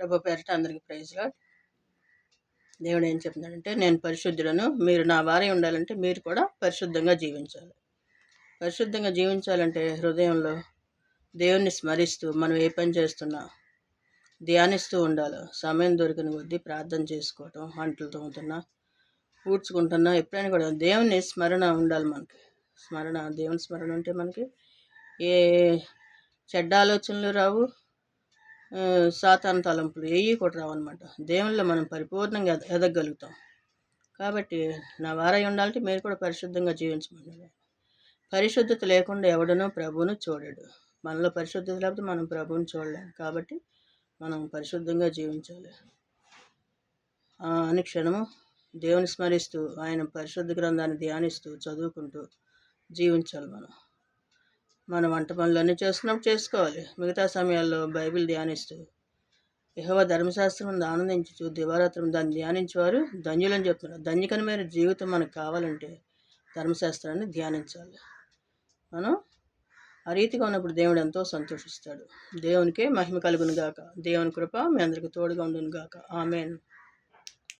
ప్రభు పేరిట అందరికీ praise lord. దేవుడు ఏం చెప్తున్నాడంటే, నేను పరిశుద్ధులను, మీరు నా వారై ఉండాలంటే మీరు కూడా పరిశుద్ధంగా జీవించాలి. పరిశుద్ధంగా జీవించాలంటే హృదయంలో దేవుణ్ణి స్మరిస్తూ మనం ఏ పని చేస్తున్నా ధ్యానిస్తూ ఉండాలి. సమయం దొరికిన కొద్దీ ప్రార్థన చేసుకోవటం, అంట్లు తోముతున్నా, ఊడ్చుకుంటున్నా, ఎప్పుడైనా కూడా దేవుని స్మరణ ఉండాలి మనకి. దేవుని స్మరణ ఉంటే మనకి ఏ చెడ్డ ఆలోచనలు రావు, సాతాను తలంపులు ఏవి కూడా రావన్నమాట. దేవునిలో మనం పరిపూర్ణంగా ఎదగలుగుతాం. కాబట్టి నా వారై ఉండాలంటే మీరు కూడా పరిశుద్ధంగా జీవించమని. పరిశుద్ధత లేకుండా ఎవడనూ ప్రభువును చూడడు. మనలో పరిశుద్ధత లేకపోతే మనం ప్రభువుని చూడలేం. కాబట్టి మనం పరిశుద్ధంగా జీవించాలి. అనుక్షణము దేవుని స్మరిస్తూ ఆయన పరిశుద్ధ గ్రంథాన్ని ధ్యానిస్తూ చదువుకుంటూ జీవించాలి. మన వంట పనులన్నీ చేస్తున్నప్పుడు చేసుకోవాలి. మిగతా సమయాల్లో బైబిల్ ధ్యానిస్తూ యెహోవా ధర్మశాస్త్రం ఆనందించు దివారాత్రం దాన్ని ధ్యానించేవారు ధన్యులని చెప్తున్నారు. ధన్యకరమైన జీవితం మనకు కావాలంటే ధర్మశాస్త్రాన్ని ధ్యానించాలి. మనం ఆ రీతిగా ఉన్నప్పుడు దేవుడు ఎంతో సంతోషిస్తాడు. దేవునికే మహిమ కలుగును గాక. దేవుని కృప మీ అందరికీ తోడుగా ఉండును గాక. ఆమేన్.